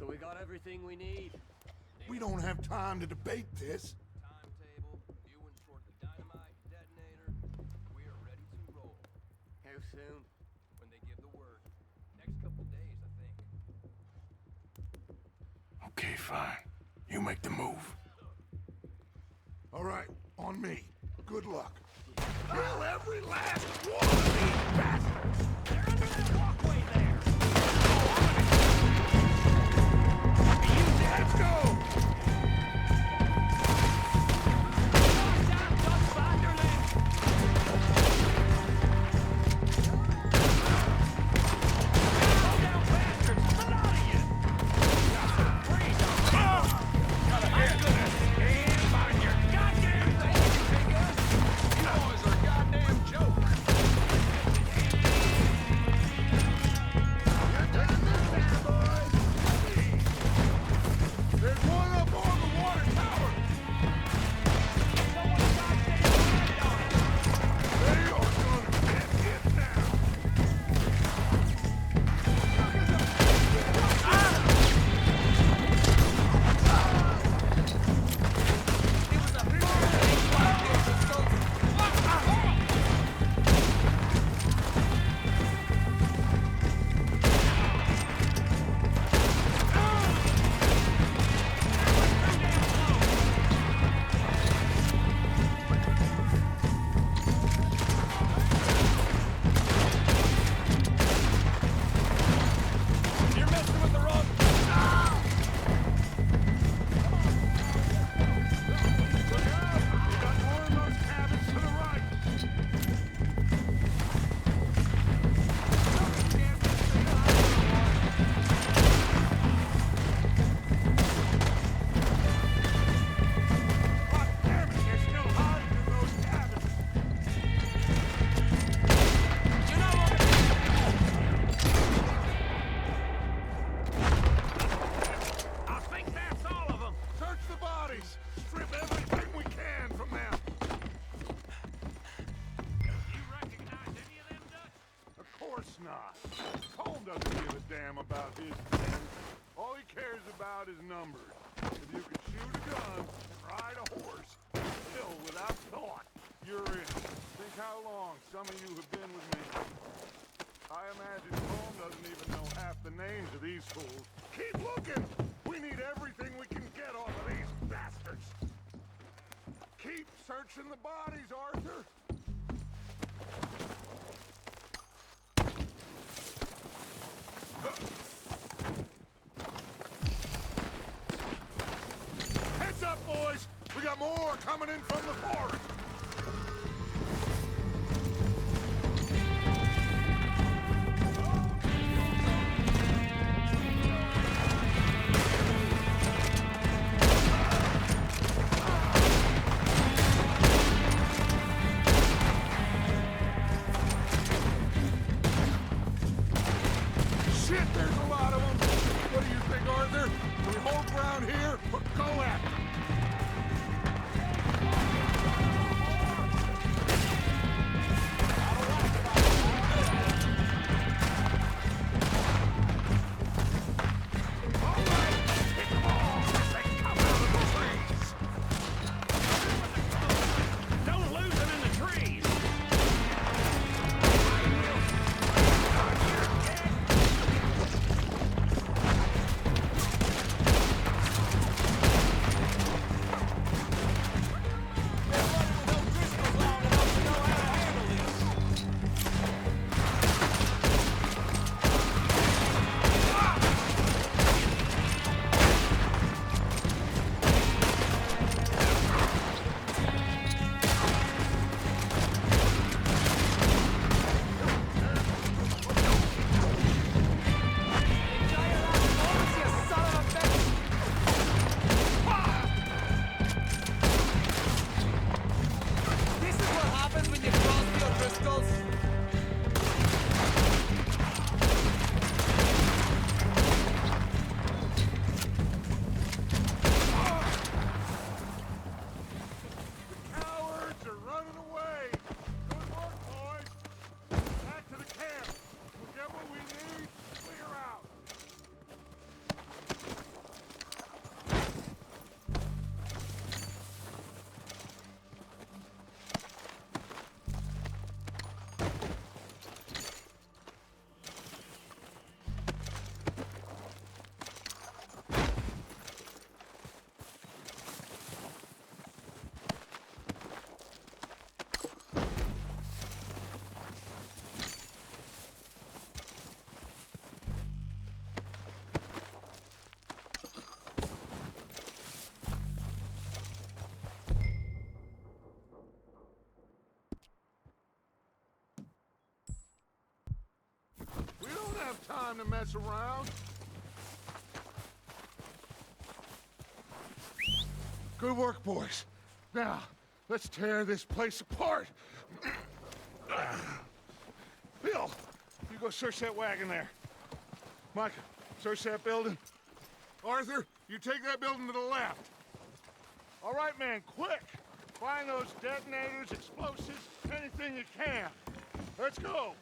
So we got everything we need. We don't have time to debate this. Timetable, viewing for the dynamite detonator. We are ready to roll. How soon? When they give the word. Next couple days, I think. Okay, fine. You make the move. All right, on me. Good luck. Kill every last one of these bastards! They're under that walkway there! Let's go! About his friends. All he cares about is numbers. If you can shoot a gun and ride a horse, kill without thought, you're in. Think how long some of you have been with me. I imagine Colm doesn't even know half the names of these fools. Keep looking! We need everything we can get off of these bastards. Keep searching the bodies, Arthur. Heads up, boys! We got more coming in from the forest! Shit, there's a lot of them! What do you think, Arthur? We hold ground here, or go at them? We don't have time to mess around. Good work, boys. Now, let's tear this place apart. Bill, you go search that wagon there. Mike, search that building. Arthur, you take that building to the left. All right, man, quick. Find those detonators, explosives, anything you can. Let's go.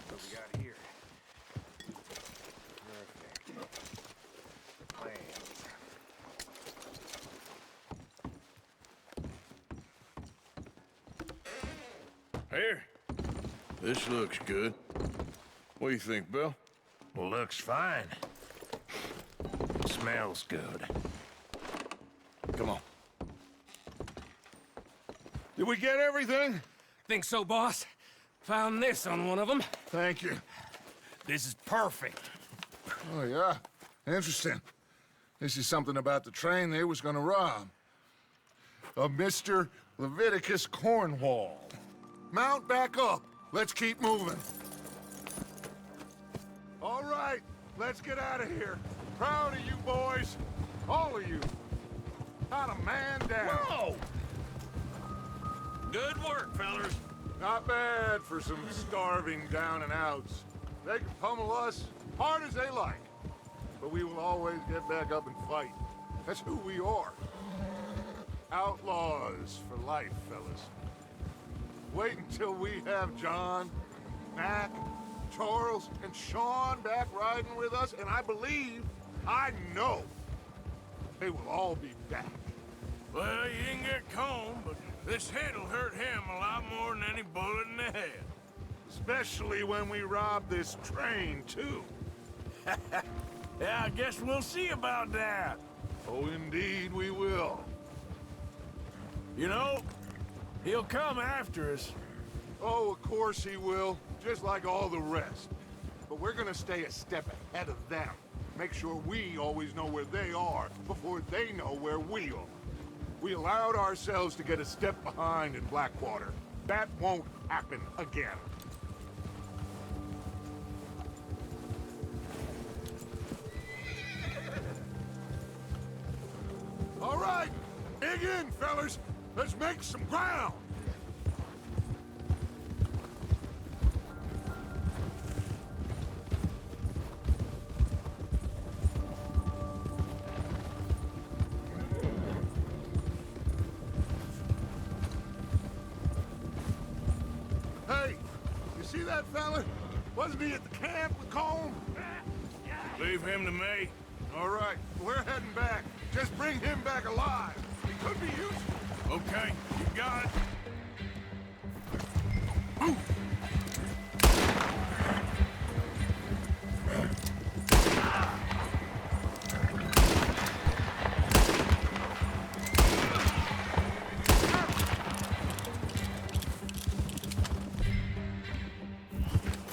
What we got here? Perfect. Plans. Here. This looks good. What do you think, Bill? Looks fine. Smells good. Come on. Did we get everything? Think so, boss? Found this on one of them. Thank you. This is perfect. Oh, yeah? Interesting. This is something about the train they was gonna rob. Of Mr. Leviticus Cornwall. Mount back up. Let's keep moving. All right, let's get out of here. Proud of you boys. All of you. Not a man down. Whoa! Good work, fellas. Not bad for some starving down and outs. They can pummel us hard as they like. But we will always get back up and fight. That's who we are. Outlaws for life, fellas. Wait until we have John, Mac, Charles, and Sean back riding with us, and I know, they will all be back. Well, you can get Combe, but this hit'll hurt him a lot more than any bullet in the head. Especially when we rob this train, too. Yeah, I guess we'll see about that. Oh, indeed we will. You know, he'll come after us. Oh, of course he will, just like all the rest. But we're gonna stay a step ahead of them. Make sure we always know where they are before they know where we are. We allowed ourselves to get a step behind in Blackwater. That won't happen again. All right, dig in, fellas. Let's make some ground. Hey, you see that fella? Wasn't he at the camp with Combe? Leave him to me. All right, we're heading back. Just bring him back alive. He could be useful. Okay, you got it.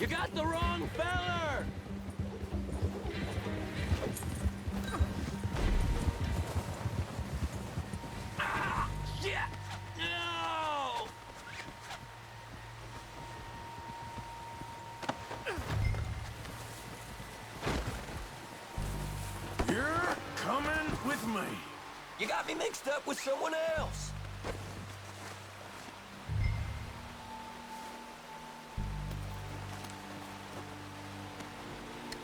You got the wrong feller! Ah, shit! No! You're coming with me. You got me mixed up with someone else.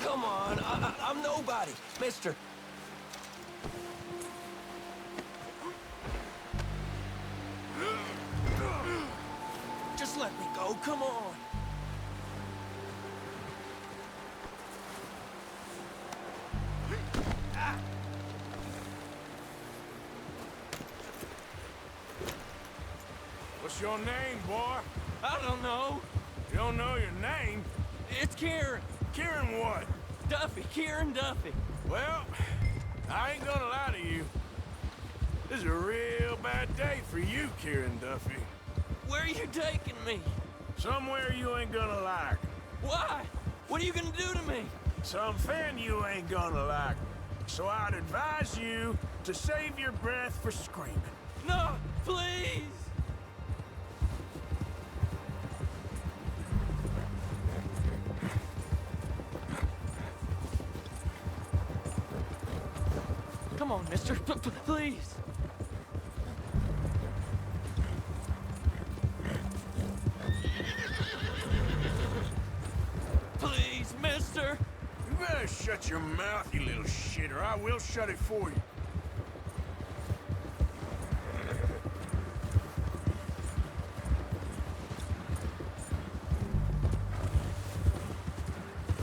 Come on, I'm nobody, mister. Just let me go, come on. What's your name, boy? I don't know. You don't know your name? It's Kieran. Kieran what? Duffy. Kieran Duffy. Well, I ain't gonna lie to you. This is a real bad day for you, Kieran Duffy. Where are you taking me? Somewhere you ain't gonna like. Why? What are you gonna do to me? Something you ain't gonna like. So I'd advise you to save your breath for screaming. No, please! Come on, mister. Please. Please, mister. You better shut your mouth, you little shit, or I will shut it for you.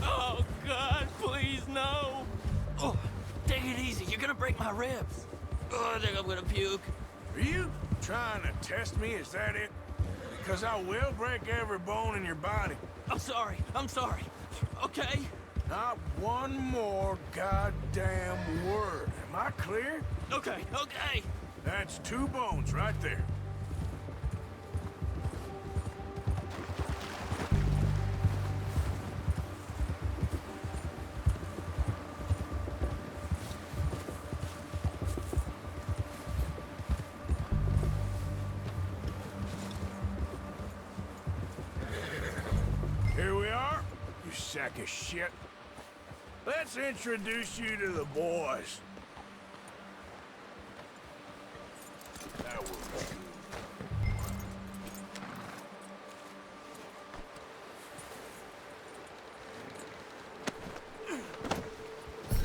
Oh, God, please, no. Oh, take it easy. You're gonna break my ribs. Oh, I think I'm gonna puke. Are you trying to test me? Is that it? Because I will break every bone in your body. I'm sorry. I'm sorry. Okay? Not one more goddamn word. Am I clear? Okay, okay. That's 2 bones right there. Here we are, you sack of shit. Let's introduce you to the boys. That will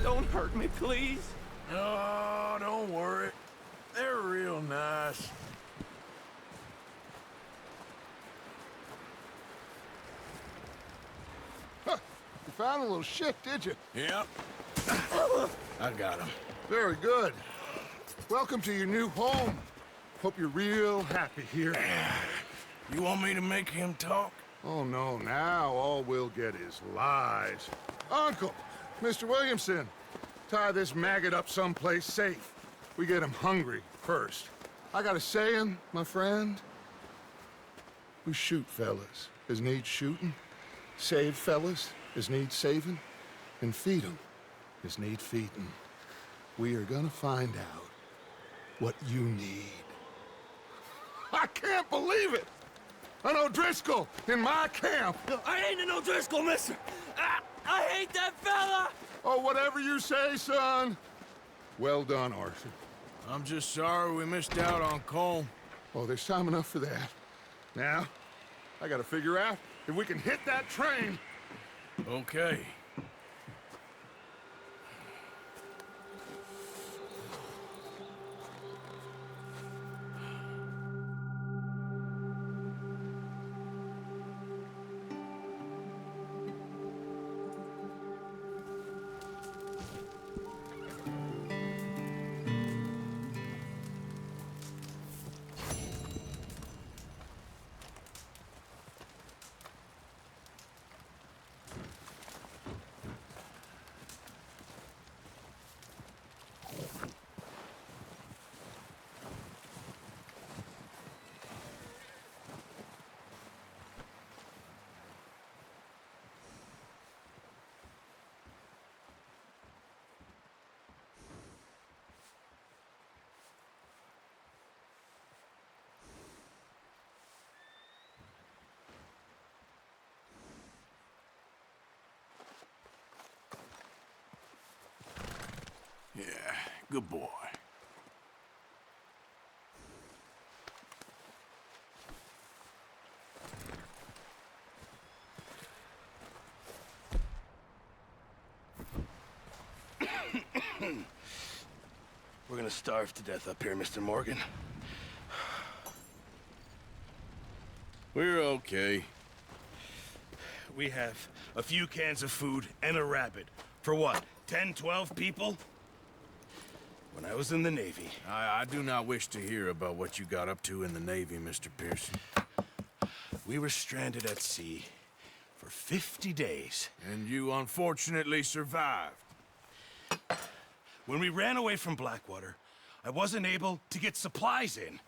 Don't hurt me, please. Oh, don't worry. They're real nice. You found a little shit, did you? Yep. I got him. Very good. Welcome to your new home. Hope you're real happy here. You want me to make him talk? Oh, no, now all we'll get is lies. Uncle, Mr. Williamson, tie this maggot up someplace safe. We get him hungry first. I got a saying, my friend. We shoot fellas as need shooting, save fellas as need saving, and feed 'em as need feeding. We are gonna find out what you need. I can't believe it! An O'Driscoll in my camp! I ain't an O'Driscoll, mister. I hate that fella. Oh, whatever you say, son. Well done, Arthur. I'm just sorry we missed out on Cole. Oh, there's time enough for that. Now, I gotta figure out if we can hit that train. Okay. Yeah, good boy. We're gonna starve to death up here, Mr. Morgan. We're okay. We have a few cans of food and a rabbit. For what, 10, 12 people? When I was in the Navy... I do not wish to hear about what you got up to in the Navy, Mr. Pearson. We were stranded at sea for 50 days. And you unfortunately survived. When we ran away from Blackwater, I wasn't able to get supplies in.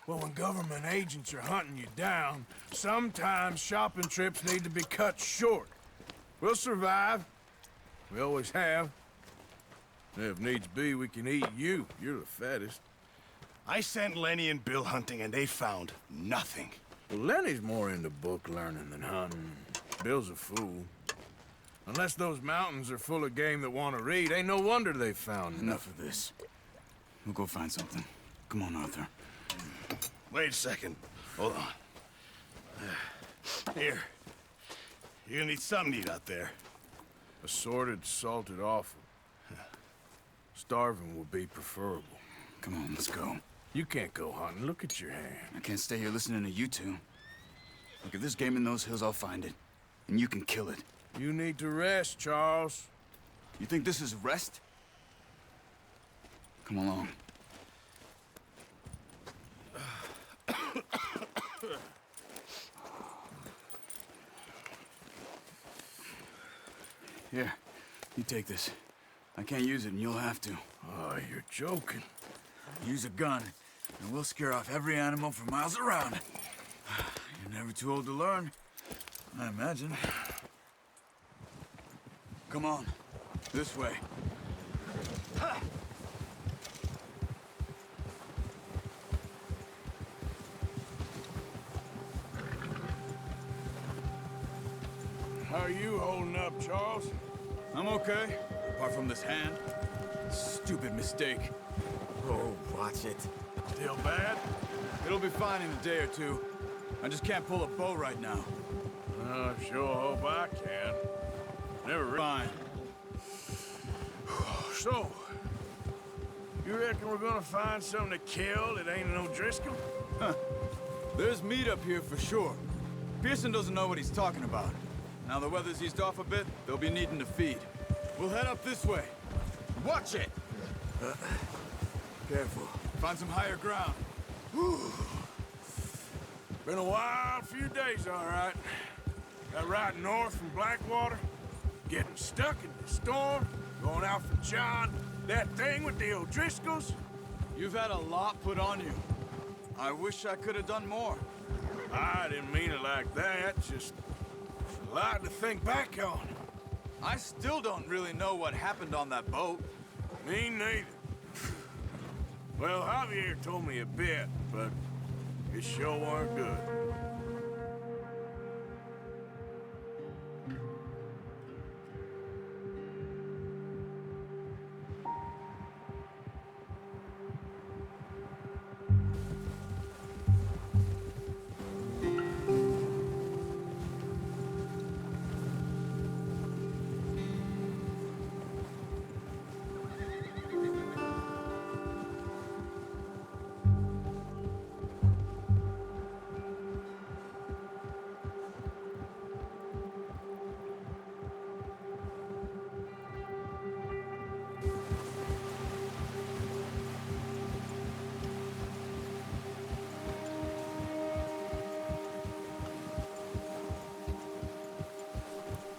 Well, when government agents are hunting you down, sometimes shopping trips need to be cut short. We'll survive. We always have. If needs be, we can eat you. You're the fattest. I sent Lenny and Bill hunting, and they found nothing. Well, Lenny's more into book learning than hunting. Bill's a fool. Unless those mountains are full of game that want to read, ain't no wonder they found Enough of this. We'll go find something. Come on, Arthur. Wait a second. Hold on. Here. You're gonna need something to eat out there. Assorted, salted offal. Starving would be preferable. Come on, let's go. You can't go hunting. Look at your hand. I can't stay here listening to you two. Look, if there's game in those hills, I'll find it. And you can kill it. You need to rest, Charles. You think this is rest? Come along. Here, you take this. I can't use it, and you'll have to. Oh, you're joking. Use a gun, and we'll scare off every animal for miles around. You're never too old to learn, I imagine. Come on, this way. How are you holding up, Charles? I'm okay, apart from this hand. Stupid mistake. Oh, watch it. Still bad? It'll be fine in a day or two. I just can't pull a bow right now. I sure hope I can. Never Fine. So, you reckon we're gonna find something to kill that ain't no Driscoll? There's meat up here for sure. Pearson doesn't know what he's talking about. Now the weather's eased off a bit, they'll be needing to feed. We'll head up this way. Watch it! Careful. Find some higher ground. Been a wild few days, all right. That ride north from Blackwater, getting stuck in the storm, going out for John, that thing with the O'Driscolls. You've had a lot put on you. I wish I could have done more. I didn't mean it like that, just a lot to think back on. I still don't really know what happened on that boat. Me neither. Well, Javier told me a bit, but it sure weren't good.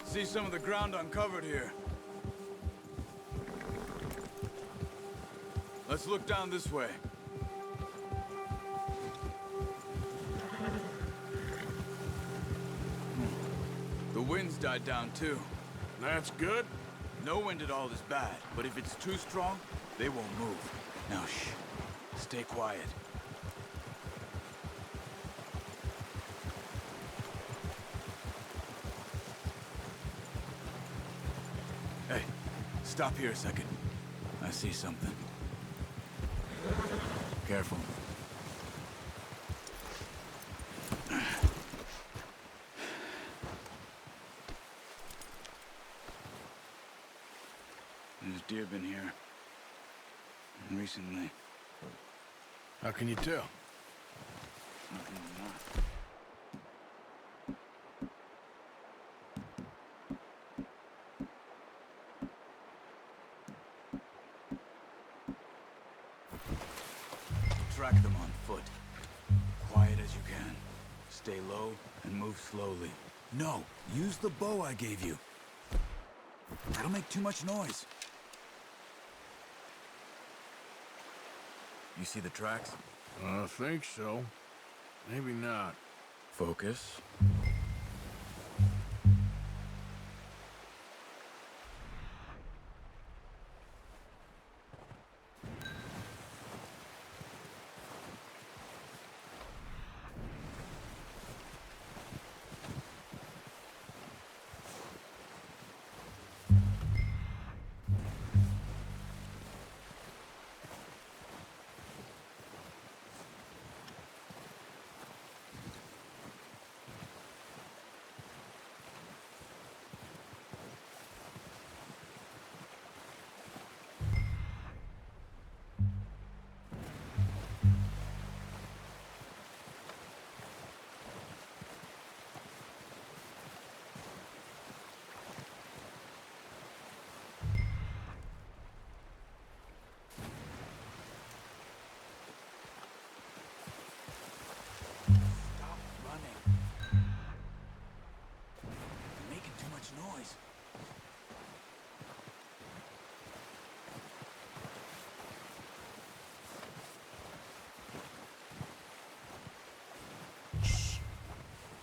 See some of the ground uncovered here. Let's look down this way. The wind's died down too. That's good. No wind at all is bad, but if it's too strong, they won't move. Now shh. Stay quiet. Hey, stop here a second. I see something. Careful. There's deer been here. Recently. How can you tell? How can you not? Track them on foot. Quiet as you can. Stay low and move slowly. No, use the bow I gave you. That'll make too much noise. You see the tracks? I think so. Maybe not. Focus.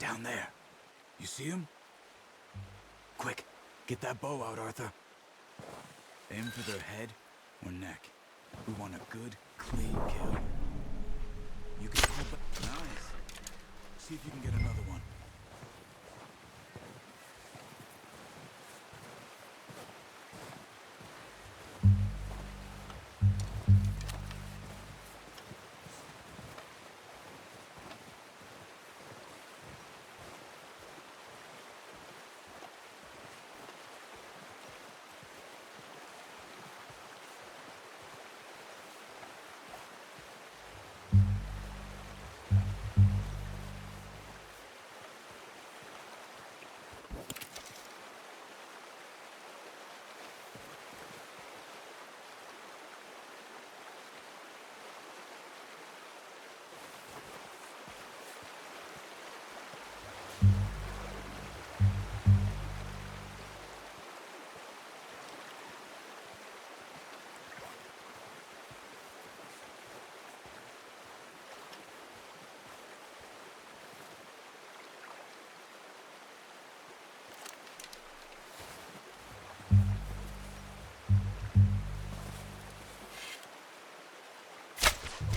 Down there. You see him? Quick, get that bow out, Arthur. Aim for their head or neck. We want a good, clean kill. You can pull back. Nice. See if you can get another one.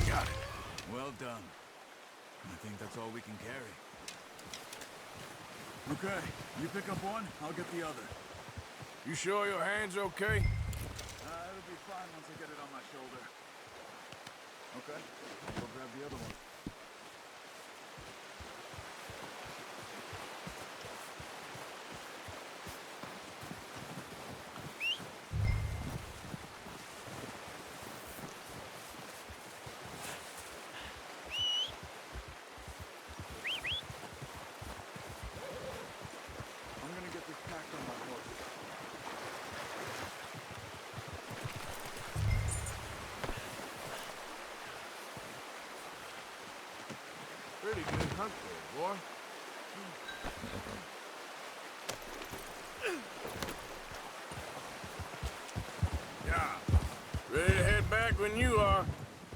Got it. Well done. I think that's all we can carry. Okay, you pick up one, I'll get the other. You sure your hand's okay? It'll be fine once I get it on my shoulder. Okay, I'll go grab the other one. I'm gonna get this packed on my horse. Pretty good hunt there, boy. Yeah. Ready to head back when you are.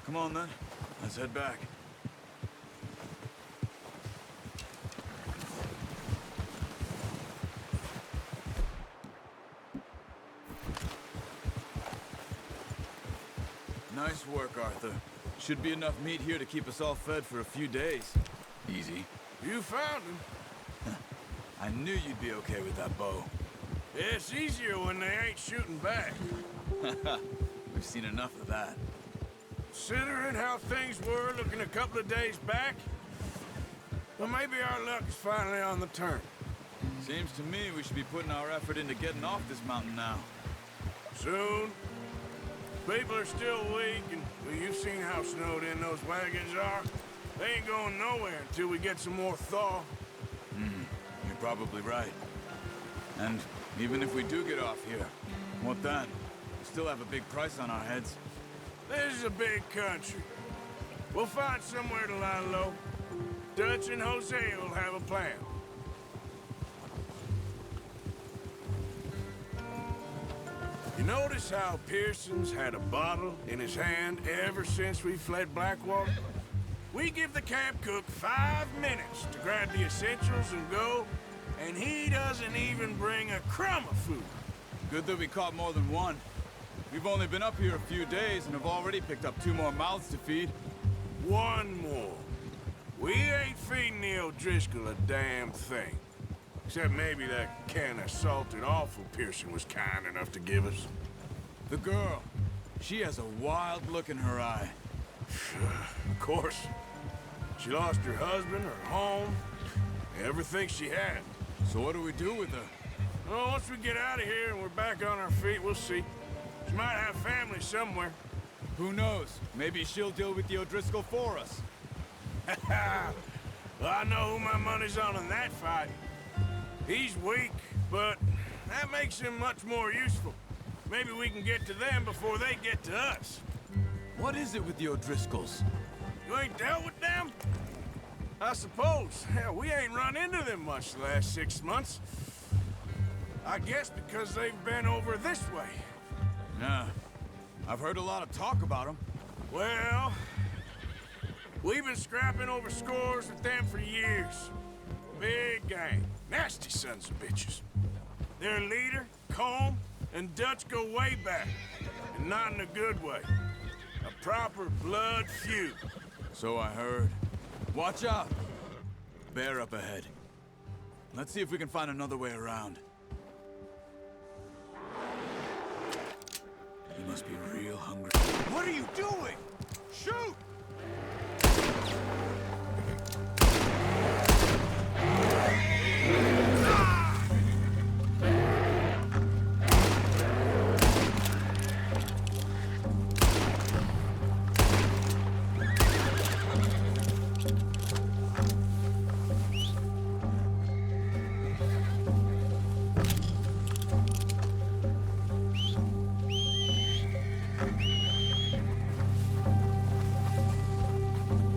Come on then, let's head back. Nice work, Arthur. Should be enough meat here to keep us all fed for a few days. Easy. You found him. I knew you'd be okay with that bow. It's easier when they ain't shooting back. We've seen enough of that. Considering how things were looking a couple of days back, well, maybe our luck is finally on the turn. Seems to me we should be putting our effort into getting off this mountain now. Soon. People are still weak, and well, you've seen how snowed in those wagons are. They ain't going nowhere until we get some more thaw. You're probably right. And even if we do get off here, what then? We still have a big price on our heads. This is a big country. We'll find somewhere to lie low. Dutch and Jose will have a plan. You notice how Pearson's had a bottle in his hand ever since we fled Blackwater? We give the camp cook 5 minutes to grab the essentials and go, and he doesn't even bring a crumb of food. Good that we caught more than one. We've only been up here a few days and have already picked up 2 more mouths to feed. One more. We ain't feeding the O'Driscoll a damn thing. Except maybe that can of salted offal Pearson was kind enough to give us. The girl. She has a wild look in her eye. Of course. She lost her husband, her home, everything she had. So what do we do with her? Well, once we get out of here and we're back on our feet, we'll see. She might have family somewhere. Who knows? Maybe she'll deal with the O'Driscoll for us. Well, I know who my money's on in that fight. He's weak, but that makes him much more useful. Maybe we can get to them before they get to us. What is it with the O'Driscolls? You ain't dealt with them? I suppose. Hell, we ain't run into them much the last 6 months. I guess because they've been over this way. Yeah. I've heard a lot of talk about them. Well, we've been scrapping over scores with them for years. Big gang. Nasty sons of bitches. Their leader, Combe, and Dutch go way back. And not in a good way. A proper blood feud. So I heard. Watch out! Bear up ahead. Let's see if we can find another way around. He must be real hungry. What are you doing? Shoot!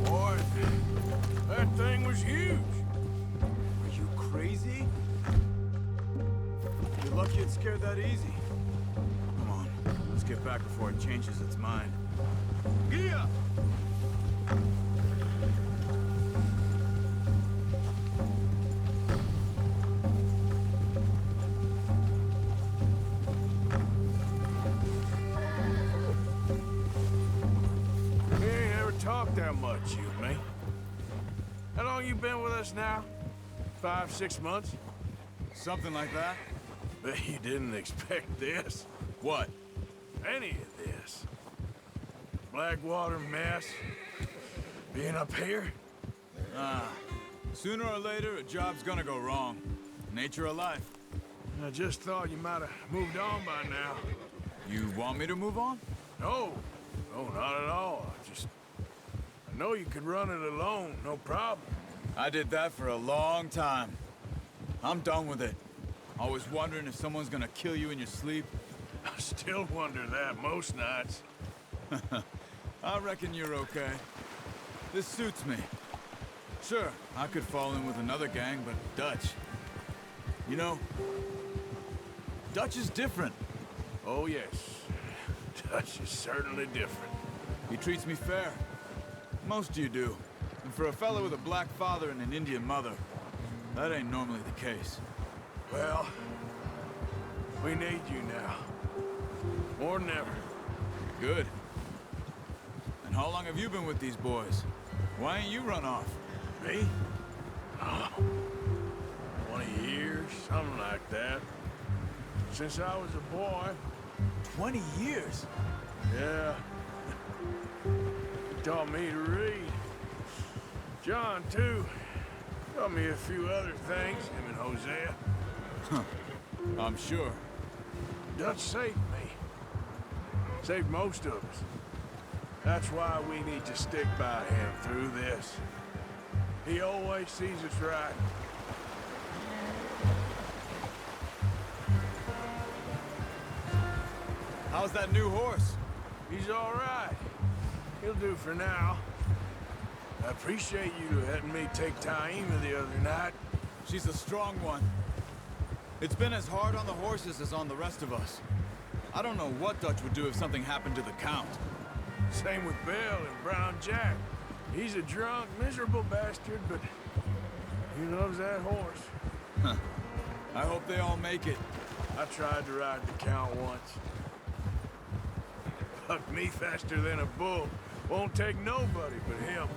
Boy, that thing was huge. Are you crazy? You're lucky it scared that easy. Come on, let's get back before it changes its mind. Yeah. We ain't ever talked that much, you and me. How long you been with us now? 5, 6 months? Something like that? Bet you didn't expect this. What? Any of this. Blackwater mess. Being up here? Sooner or later, a job's gonna go wrong. Nature of life. I just thought you might have moved on by now. You want me to move on? No. No, not at all. I know you could run it alone, no problem. I did that for a long time. I'm done with it. Always wondering if someone's gonna kill you in your sleep. I still wonder that most nights. I reckon you're okay. This suits me. Sure, I could fall in with another gang, but Dutch... You know, Dutch is different. Oh, yes. Dutch is certainly different. He treats me fair. Most of you do. And for a fella with a black father and an Indian mother, that ain't normally the case. Well, we need you now. More than ever. Good. And how long have you been with these boys? Why ain't you run off? Me? Oh, 20 years, something like that. Since I was a boy. 20 years? Yeah. He taught me to read. John, too. Taught me a few other things, him and Hosea. I'm sure. Dutch saved me. Saved most of us. That's why we need to stick by him through this. He always sees us right. How's that new horse? He's all right. He'll do for now. I appreciate you letting me take Taima the other night. She's a strong one. It's been as hard on the horses as on the rest of us. I don't know what Dutch would do if something happened to the Count. Same with Bill and Brown Jack. He's a drunk, miserable bastard, but he loves that horse. I hope they all make it. I tried to ride the Count once. Bucked me faster than a bull. Won't take nobody but him.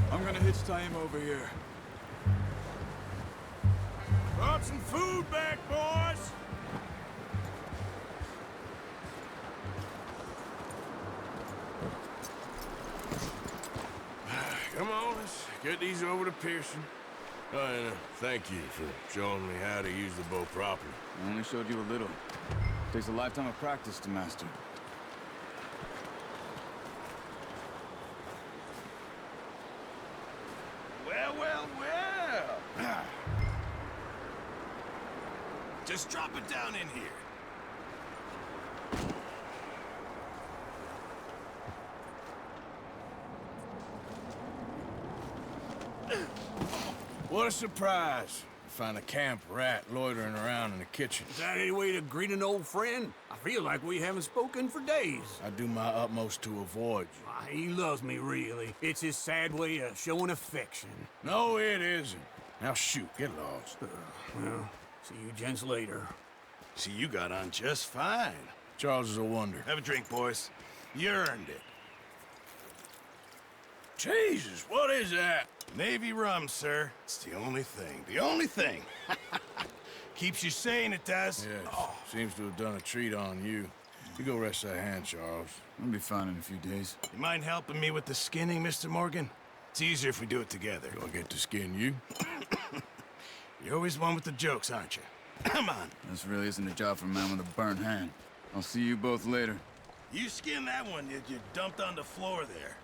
I'm gonna hitch Taima over here. Brought some food back, boys! Come on, let's get these over to Pearson. Oh, and thank you for showing me how to use the bow properly. I only showed you a little. Takes a lifetime of practice to master. Well, well, well. Just drop it down in here. What a surprise. find a camp rat loitering around in the kitchen. Is that any way to greet an old friend? I feel like we haven't spoken for days. I do my utmost to avoid you. Ah, he loves me, really. It's his sad way of showing affection. No, it isn't. Now shoot, get lost. Well, see you gents later. See, you got on just fine. Charles is a wonder. Have a drink, boys. You earned it. Jesus, what is that? Navy rum, sir. It's the only thing. The only thing. Keeps you sane, it does. Yes, seems to have done a treat on you. You go rest that hand, Charles. I'll be fine in a few days. You mind helping me with the skinning, Mr. Morgan? It's easier if we do it together. Do I get to skin you? You're always one with the jokes, aren't you? Come on. This really isn't a job for a man with a burnt hand. I'll see you both later. You skin that one that you dumped on the floor there.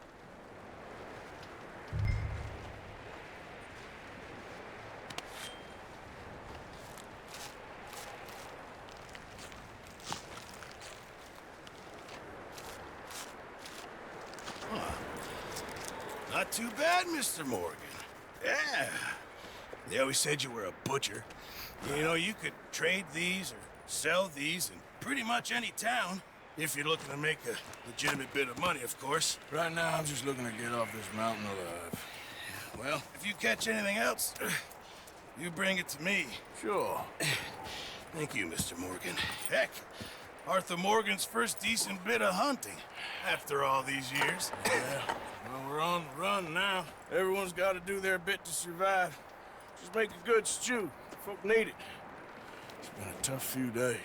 Not too bad, Mr. Morgan. Yeah. They always said you were a butcher. You know, you could trade these or sell these in pretty much any town. If you're looking to make a legitimate bit of money, of course. Right now, I'm just looking to get off this mountain alive. Well, if you catch anything else, you bring it to me. Sure. Thank you, Mr. Morgan. Heck, Arthur Morgan's first decent bit of hunting after all these years. Yeah. Well, we're on the run now. Everyone's got to do their bit to survive. Just make a good stew. Folk need it. It's been a tough few days.